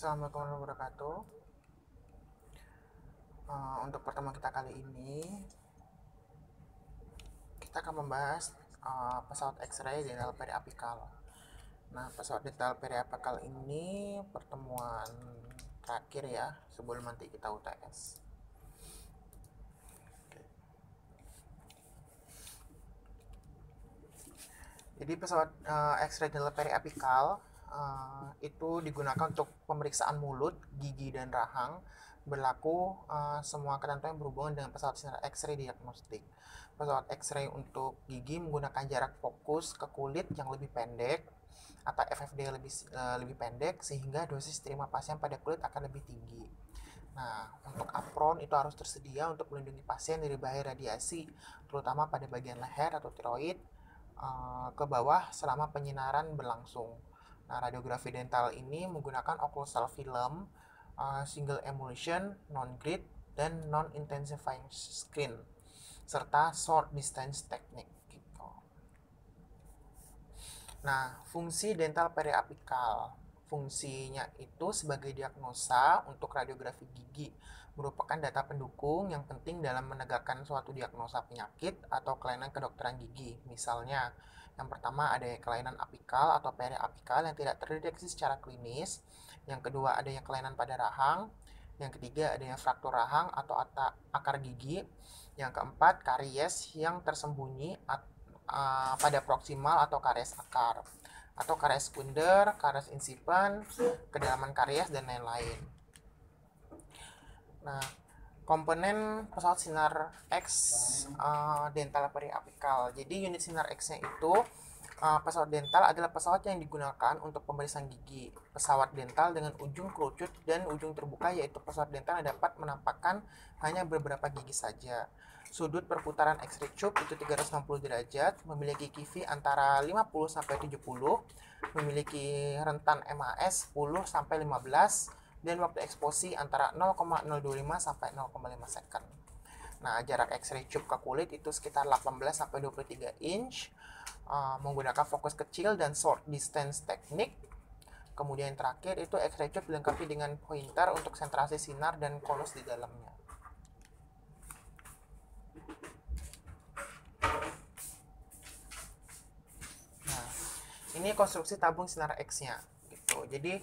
Assalamualaikum warahmatullahi wabarakatuh. Untuk pertemuan kita kali ini, kita akan membahas pesawat X-ray dental periapikal. Nah, pesawat dental periapikal ini pertemuan terakhir ya, sebelum nanti kita UTS. Jadi pesawat X-ray dental periapikal itu digunakan untuk pemeriksaan mulut, gigi, dan rahang. Berlaku semua ketentuan yang berhubungan dengan pesawat sinar X-ray diagnostik. Pesawat X-ray untuk gigi menggunakan jarak fokus ke kulit yang lebih pendek atau FFD lebih pendek, sehingga dosis terima pasien pada kulit akan lebih tinggi. Nah, untuk apron itu harus tersedia untuk melindungi pasien dari bahaya radiasi, terutama pada bagian leher atau tiroid ke bawah selama penyinaran berlangsung. Nah, radiografi dental ini menggunakan occlusal film, single emulsion, non-grid, dan non-intensifying screen, serta short distance technique. Gitu. Nah, fungsi dental periapikal. Fungsinya itu sebagai diagnosa untuk radiografi gigi, merupakan data pendukung yang penting dalam menegakkan suatu diagnosa penyakit atau kelainan kedokteran gigi. Misalnya, yang pertama ada kelainan apikal atau periapikal yang tidak terdeteksi secara klinis. Yang kedua adanya kelainan pada rahang. Yang ketiga adanya fraktur rahang atau akar gigi. Yang keempat karies yang tersembunyi pada proksimal atau karies akar, atau karies sekunder, karies insipan, kedalaman karies, dan lain-lain. Nah, komponen pesawat sinar X dental periapikal. Jadi unit sinar X-nya itu pesawat dental adalah pesawat yang digunakan untuk pemeriksaan gigi. Pesawat dental dengan ujung kerucut dan ujung terbuka, yaitu pesawat dental yang dapat menampakkan hanya beberapa gigi saja. Sudut perputaran X-ray tube itu 360 derajat, memiliki QV antara 50 sampai 70, memiliki rentan MAS 10 sampai 15, dan waktu eksposi antara 0,025 sampai 0,5 second. Nah, jarak X-ray tube ke kulit itu sekitar 18 sampai 23 inch, menggunakan fokus kecil dan short distance teknik. Kemudian yang terakhir itu X-ray tube dilengkapi dengan pointer untuk sentrasi sinar dan konus di dalamnya. Nah, ini konstruksi tabung sinar X-nya gitu. Jadi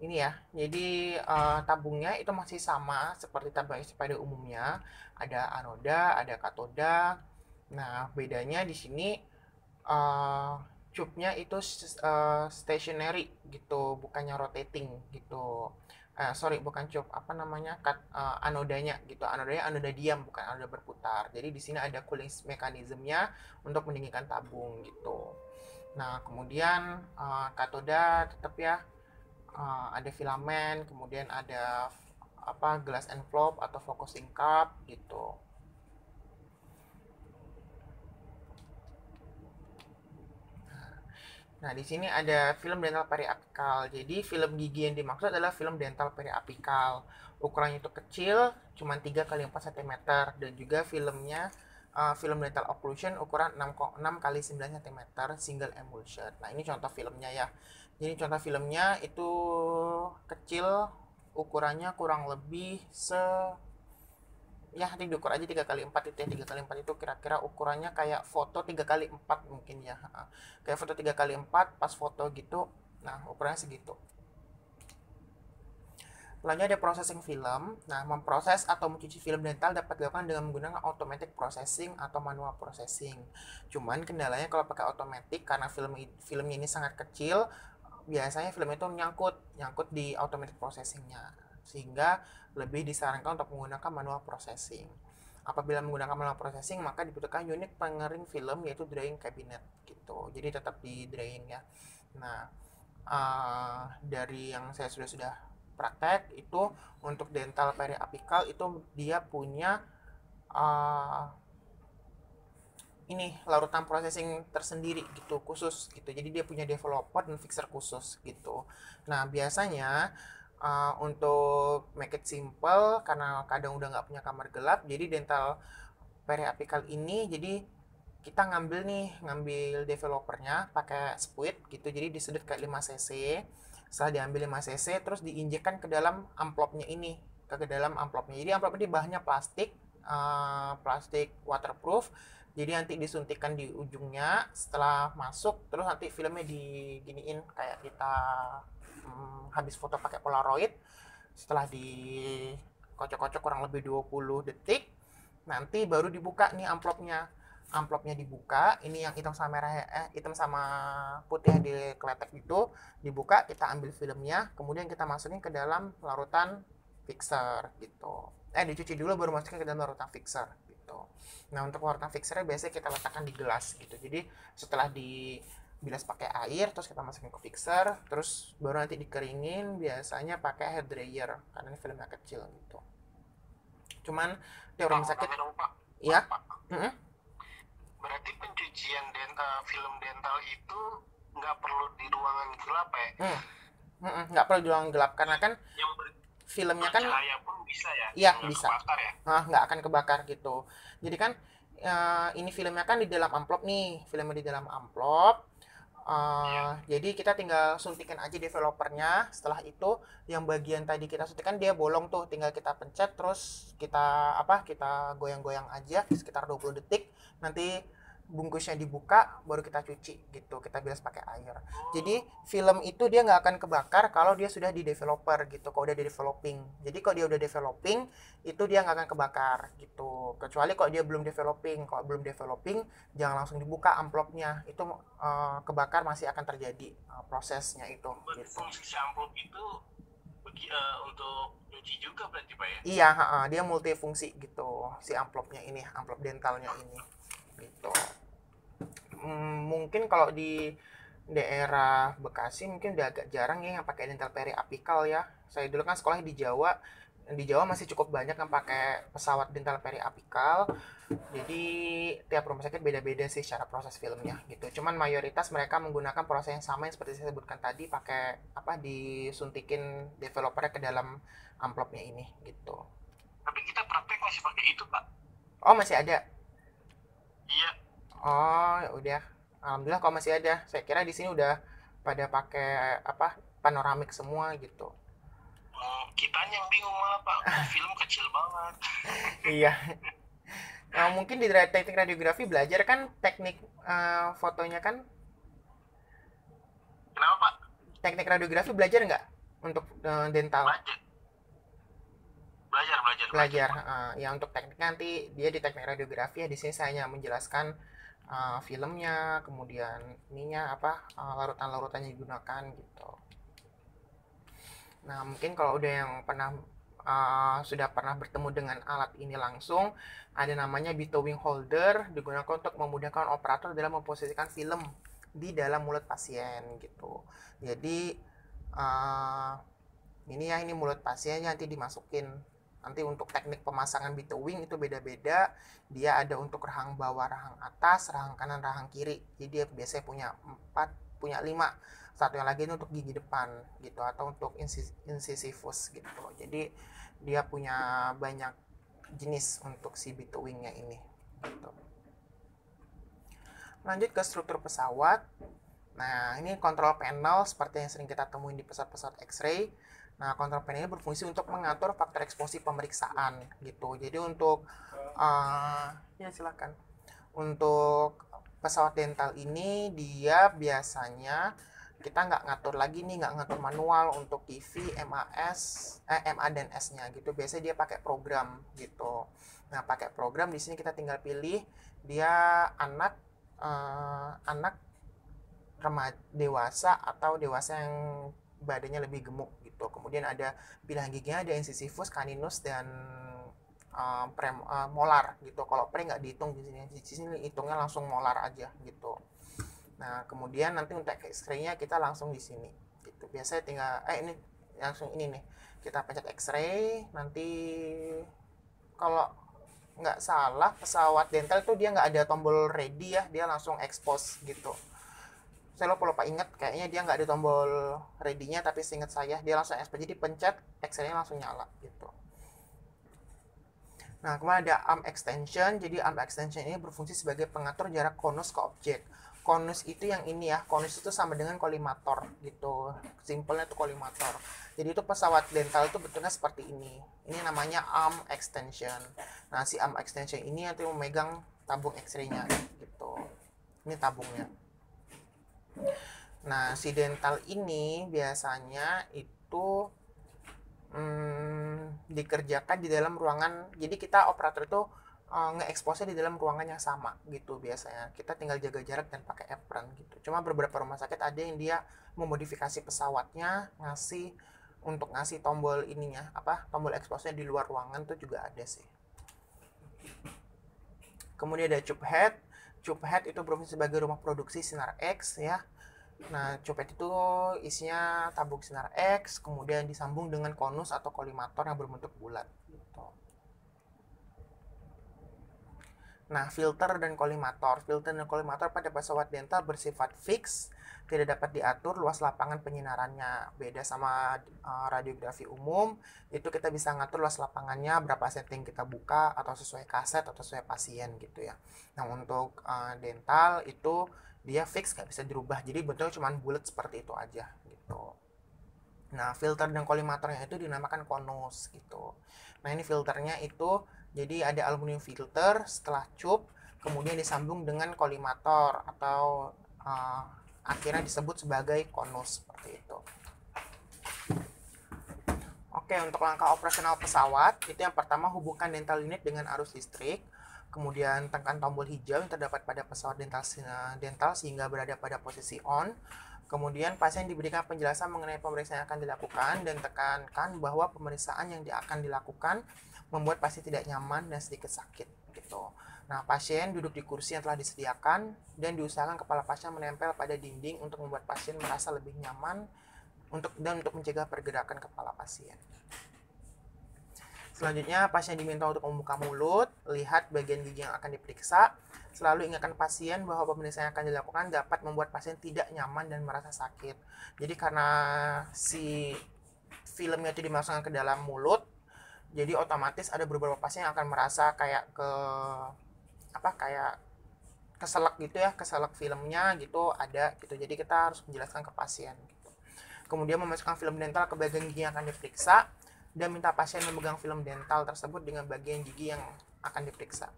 ini ya, jadi tabungnya itu masih sama seperti tabung X pada umumnya. Ada anoda, ada katoda. Nah, bedanya di sini tube-nya itu stationary gitu, bukannya rotating gitu. Bukan tube, anodanya gitu. Anodanya anoda diam, bukan anoda berputar. Jadi di sini ada cooling mechanism-nya untuk mendinginkan tabung gitu. Nah, kemudian katoda tetap ya, ada filamen, kemudian ada glass envelope atau focusing cup gitu. Nah, di sini ada film dental periapikal. Jadi, film gigi yang dimaksud adalah film dental periapikal. Ukurannya itu kecil, cuma 3 x 4 cm, dan juga filmnya film dental occlusion ukuran 6 x 9 cm single emulsion. Nah, ini contoh filmnya ya. Jadi contoh filmnya itu kecil, ukurannya kurang lebih ya nanti diukur aja 3 x 4 itu ya. 3 x 4 itu kira-kira ukurannya kayak foto 3 x 4 mungkin ya. Kayak foto 3 x 4 pas foto gitu. Nah, ukurannya segitu. Selanjutnya ada processing film. Nah, memproses atau mencuci film dental dapat dilakukan dengan menggunakan automatic processing atau manual processing. Cuman kendalanya kalau pakai automatic, karena filmnya ini sangat kecil, biasanya film itu nyangkut di automatic processingnya, sehingga lebih disarankan untuk menggunakan manual processing. Apabila menggunakan manual processing, maka dibutuhkan unit pengering film, yaitu drying cabinet gitu. Jadi tetap di drying ya. Nah, dari yang saya sudah praktek itu untuk dental periapikal itu dia punya ini larutan processing tersendiri gitu, khusus gitu. Jadi dia punya developer dan fixer khusus gitu. Nah, biasanya untuk make it simple, karena kadang udah nggak punya kamar gelap, jadi dental periapikal ini jadi kita ngambil developernya pakai Squid gitu, jadi disedot kayak 5 cc. Setelah diambil 5 cc terus diinjekkan ke dalam amplopnya ini, ke dalam amplopnya. Jadi amplopnya di bahannya plastik, plastik waterproof, jadi nanti disuntikkan di ujungnya. Setelah masuk terus nanti filmnya diginiin kayak kita habis foto pakai Polaroid. Setelah di kocok-kocok kurang lebih 20 detik, nanti baru dibuka nih amplopnya dibuka. Ini yang hitam sama merah, hitam sama putih yang dikeletek itu dibuka, kita ambil filmnya, kemudian kita masukin ke dalam larutan fixer gitu. Dicuci dulu baru masukin ke dalam larutan fixer gitu. Nah, untuk larutan fixernya biasanya kita letakkan di gelas gitu. Jadi setelah dibilas pakai air, terus kita masukin ke fixer, terus baru nanti dikeringin, biasanya pakai hair dryer karena ini filmnya kecil gitu. Cuman di rumah sakit, ya. Berarti pencucian film dental itu nggak perlu di ruangan gelap ya? Nggak perlu di ruangan gelap karena kan Yang filmnya kan bercahaya pun bisa ya? iya Nggak bisa, kebakar ya? nggak akan kebakar gitu. Jadi kan ini filmnya kan di dalam amplop nih, filmnya di dalam amplop. Jadi kita tinggal suntikin aja developernya. Setelah itu yang bagian tadi kita suntikan dia bolong tuh, tinggal kita pencet terus kita goyang-goyang aja sekitar 20 detik. Nanti bungkusnya dibuka baru kita cuci gitu, kita bilas pakai air. Jadi film itu dia nggak akan kebakar kalau dia sudah di developer gitu, kalau udah di developing. Jadi kalau dia udah developing itu dia nggak akan kebakar gitu, kecuali kalau dia belum developing. Kalau belum developing jangan langsung dibuka amplopnya, itu kebakar masih akan terjadi prosesnya itu gitu. Fungsi si amplop itu untuk nyuci juga berarti Pak ya? Iya, dia multifungsi gitu si amplopnya ini, amplop dentalnya ini gitu. Mungkin kalau di daerah Bekasi mungkin udah agak jarang ya yang pakai dental periapikal ya. Saya dulu kan sekolahnya di Jawa. Di Jawa masih cukup banyak yang pakai pesawat dental periapikal. Jadi tiap rumah sakit beda-beda sih cara proses filmnya gitu. Cuman mayoritas mereka menggunakan proses yang sama yang seperti saya sebutkan tadi, pakai disuntikin developernya ke dalam amplopnya ini gitu. Tapi kita praktek masih pakai itu Pak? Oh, masih ada. Iya. Oh, ya udah. Alhamdulillah kalau masih ada. Saya kira di sini udah pada pakai panoramik semua gitu. Kitanya yang bingung malah Pak. Film kecil banget. Iya. Mungkin di teknik radiografi belajar kan teknik fotonya kan. Kenapa Pak? Teknik radiografi belajar nggak untuk dental? Belajar. Ya untuk teknik nanti dia di teknik radiografi ya, di sini saya hanya menjelaskan filmnya, kemudian ininya larutan-larutannya digunakan gitu. Nah, mungkin kalau udah yang sudah pernah bertemu dengan alat ini langsung, ada namanya Betowing holder, digunakan untuk memudahkan operator dalam memposisikan film di dalam mulut pasien gitu. Jadi ini mulut pasiennya nanti dimasukin. Nanti untuk teknik pemasangan Betowing itu beda-beda. Dia ada untuk rahang bawah, rahang atas, rahang kanan, rahang kiri. Jadi dia biasanya punya 5. Satu yang lagi ini untuk gigi depan gitu, atau untuk incisivus gitu. Jadi dia punya banyak jenis untuk si Betowingnya ini gitu. Lanjut ke struktur pesawat. Nah, ini kontrol panel seperti yang sering kita temuin di pesawat-pesawat X-ray. Nah, kontrol panel ini berfungsi untuk mengatur faktor eksposi pemeriksaan gitu. Jadi untuk ya silakan. Untuk pesawat dental ini dia biasanya kita nggak ngatur lagi nih, nggak ngatur manual untuk TV, MA dan S-nya gitu. Biasanya dia pakai program gitu. Nah, pakai program di sini kita tinggal pilih dia anak remaja, dewasa atau dewasa yang badannya lebih gemuk gitu. Kemudian ada pilihan giginya, ada incisivus, caninus, dan molar gitu. Kalau pre nggak dihitung di sini hitungnya langsung molar aja gitu. Nah, kemudian nanti untuk X-ray-nya kita langsung di sini gitu. Biasanya tinggal ini langsung ini nih, kita pencet X-ray. Nanti kalau nggak salah pesawat dental itu dia nggak ada tombol ready ya, dia langsung expose gitu. Saya lupa inget, kayaknya dia nggak ada tombol ready-nya, tapi seingat saya dia langsung expose, jadi pencet X-ray-nya langsung nyala gitu. Nah, kemudian ada arm extension. Jadi arm extension ini berfungsi sebagai pengatur jarak konus ke objek. Konus itu yang ini ya, konus itu sama dengan kolimator gitu. Simpelnya itu kolimator. Jadi itu pesawat dental itu bentuknya seperti ini. Ini namanya arm extension. Nah, si arm extension ini nanti memegang tabung X-ray-nya gitu. Ini tabungnya. Nah, si dental ini biasanya itu dikerjakan di dalam ruangan. Jadi kita operator itu nge-expose di dalam ruangan yang sama gitu biasanya. Kita tinggal jaga jarak dan pakai apron gitu. Cuma beberapa rumah sakit ada yang dia memodifikasi pesawatnya, ngasih tombol ininya, tombol expose-nya di luar ruangan tuh juga ada sih. Kemudian ada tube head. Tube head itu berfungsi sebagai rumah produksi sinar X ya. Nah, cupet itu isinya tabung sinar X, kemudian disambung dengan konus atau kolimator yang berbentuk bulat. Gitu. Nah, filter dan kolimator. Filter dan kolimator pada pesawat dental bersifat fix, tidak dapat diatur luas lapangan penyinarannya. Beda sama radiografi umum, itu kita bisa ngatur luas lapangannya, berapa setting kita buka, atau sesuai kaset, atau sesuai pasien gitu ya. Nah, untuk dental itu dia fix, nggak bisa dirubah, jadi bentuknya cuma bulat seperti itu aja gitu. Nah, filter dan kolimatornya itu dinamakan konus gitu. Nah, ini filternya itu jadi ada aluminium filter setelah cup, kemudian disambung dengan kolimator atau akhirnya disebut sebagai konus seperti itu. Oke, untuk langkah operasional pesawat itu yang pertama, hubungkan dental unit dengan arus listrik. Kemudian tekan tombol hijau yang terdapat pada pesawat dental sehingga berada pada posisi on. Kemudian pasien diberikan penjelasan mengenai pemeriksaan yang akan dilakukan dan tekankan bahwa pemeriksaan yang akan dilakukan membuat pasien tidak nyaman dan sedikit sakit gitu. Nah, pasien duduk di kursi yang telah disediakan dan diusahakan kepala pasien menempel pada dinding untuk membuat pasien merasa lebih nyaman untuk mencegah pergerakan kepala pasien. Selanjutnya, pasien diminta untuk membuka mulut, lihat bagian gigi yang akan diperiksa. Selalu ingatkan pasien bahwa pemeriksaan yang akan dilakukan dapat membuat pasien tidak nyaman dan merasa sakit. Jadi karena si filmnya itu dimasukkan ke dalam mulut, jadi otomatis ada beberapa pasien yang akan merasa kayak keselak gitu ya, keselak filmnya gitu ada gitu. Jadi kita harus menjelaskan ke pasien gitu. Kemudian memasukkan film dental ke bagian gigi yang akan diperiksa dan minta pasien memegang film dental tersebut dengan bagian gigi yang akan diperiksa.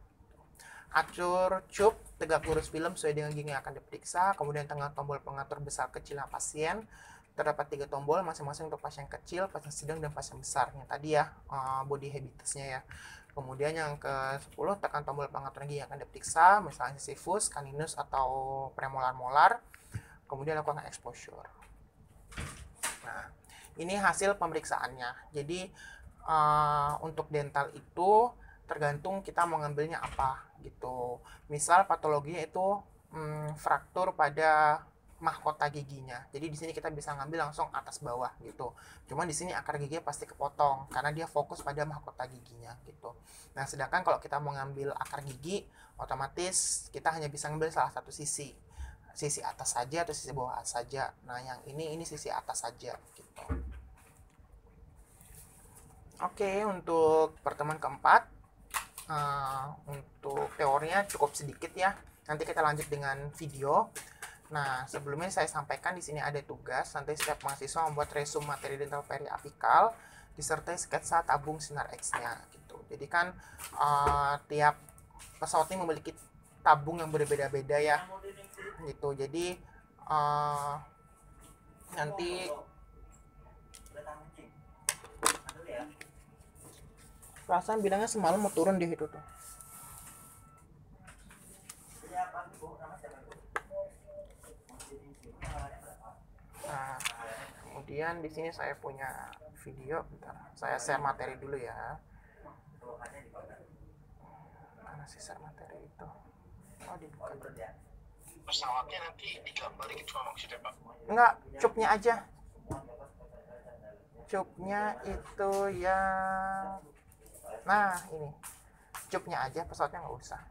Atur cup tegak lurus film sesuai dengan gigi yang akan diperiksa. Kemudian tengah tombol pengatur besar kecilnya pasien. Terdapat 3 tombol masing-masing untuk pasien kecil, pasien sedang, dan pasien besar. Yang tadi ya body habitusnya ya. Kemudian yang ke-10, tekan tombol pengatur gigi yang akan diperiksa, misalnya sisifus, caninus, atau premolar-molar. Kemudian lakukan exposure. Nah, ini hasil pemeriksaannya. Jadi untuk dental itu tergantung kita mau ngambilnya apa gitu. Misal patologinya itu fraktur pada mahkota giginya. Jadi di sini kita bisa ngambil langsung atas bawah gitu. Cuman di sini akar giginya pasti kepotong karena dia fokus pada mahkota giginya gitu. Nah, sedangkan kalau kita mau ngambil akar gigi, otomatis kita hanya bisa ngambil salah satu sisi atas saja atau sisi bawah saja. Nah, yang ini sisi atas saja gitu. Oke, untuk pertemuan keempat, untuk teorinya cukup sedikit ya. Nanti kita lanjut dengan video. Nah, sebelumnya saya sampaikan di sini ada tugas. Nanti setiap mahasiswa membuat resume materi dental periapikal disertai sketsa tabung sinar X-nya gitu. Jadi kan tiap pesawat ini memiliki tabung yang berbeda-beda ya. Gitu. Jadi nanti perasaan bilangnya semalam mau turun di itu tuh. Nah, kemudian di sini saya punya video. Bentar, saya share materi dulu ya. Mana sih share materi itu? Oh, dibuka. Pesawatnya nanti digambar gitu maksudnya Pak? Enggak, cupnya aja. Cupnya itu ya. Nah, ini cupnya aja, pesawatnya nggak usah.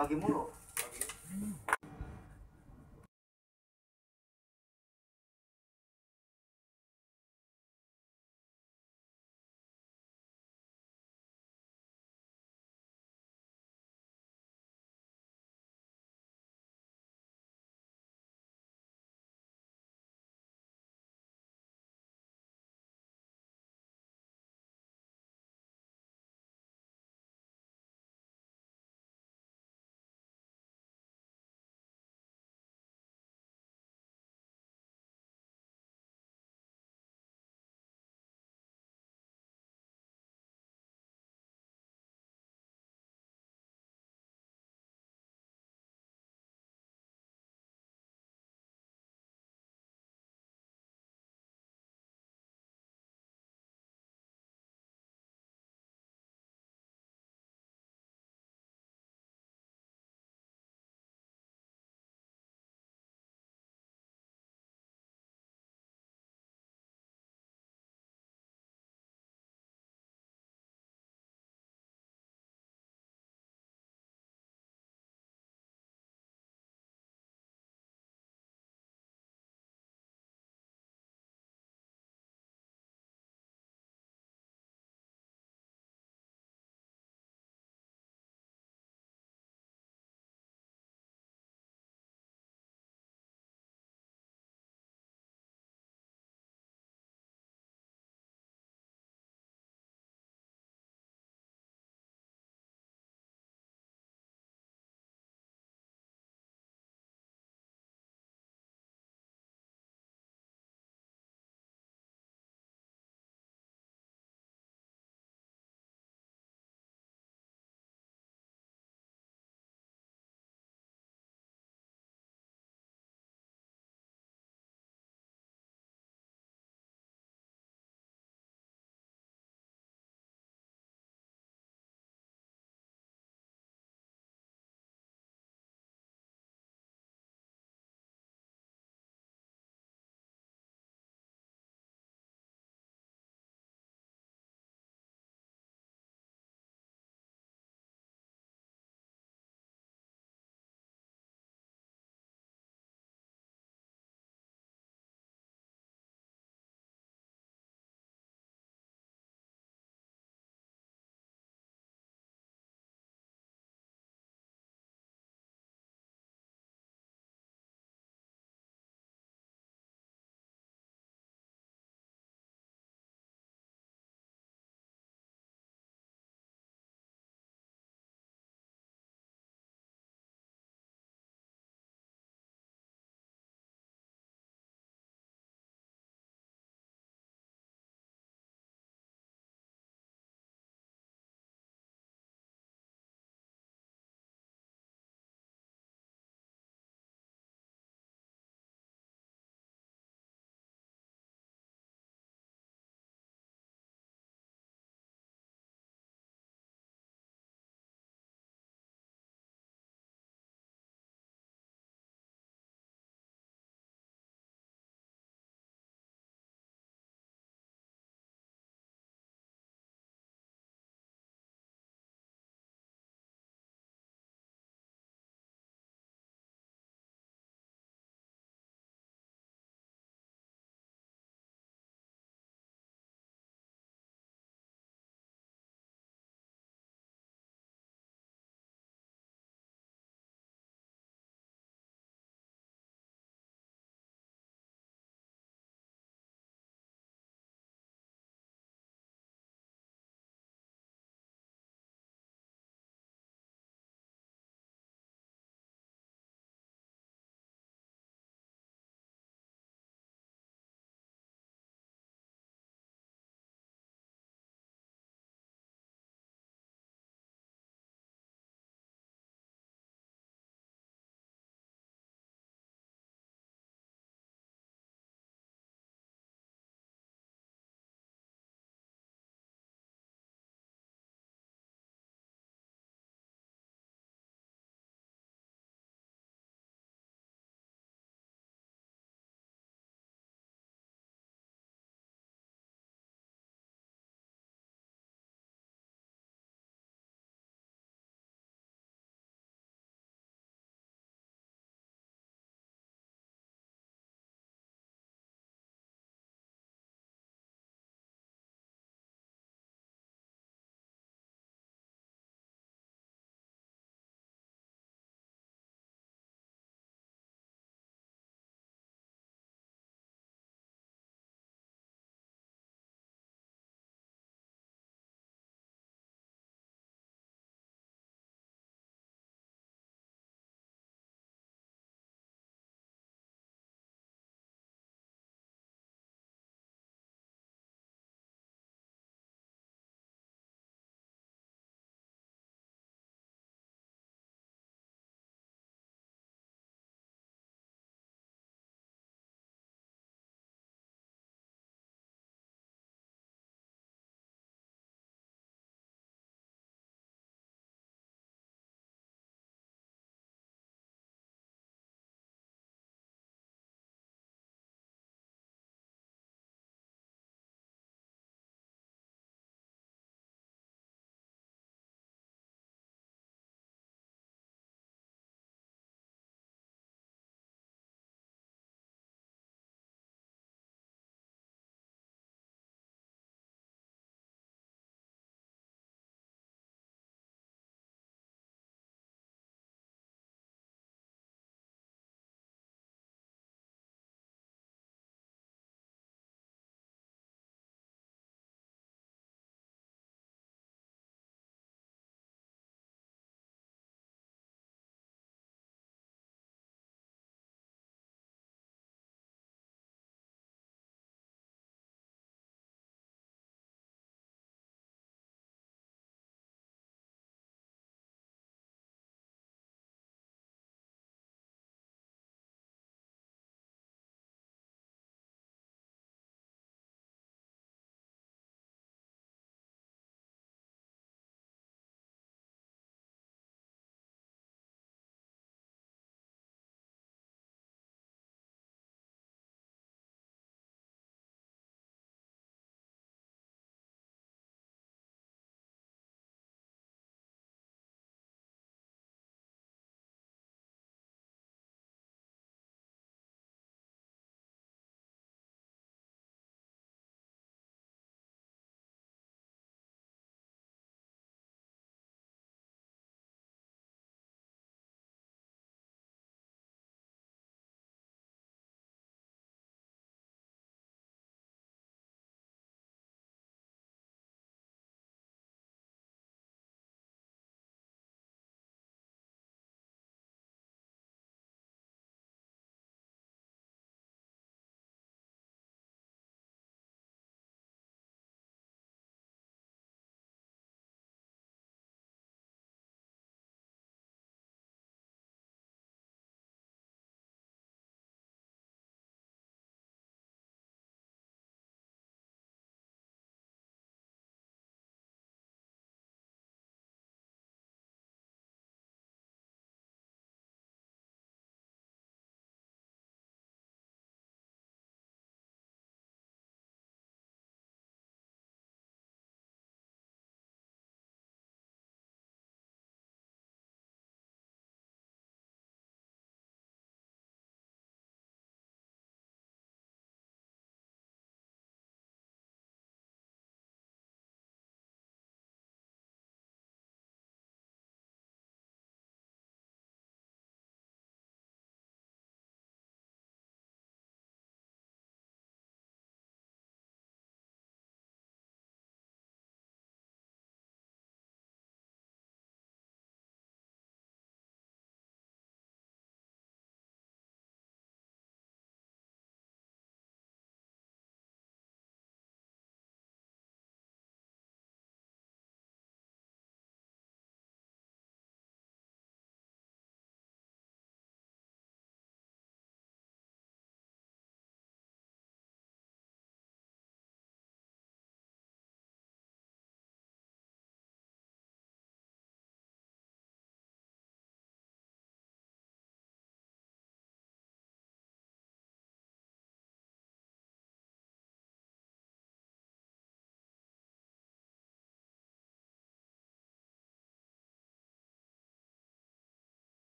Pagi mulu.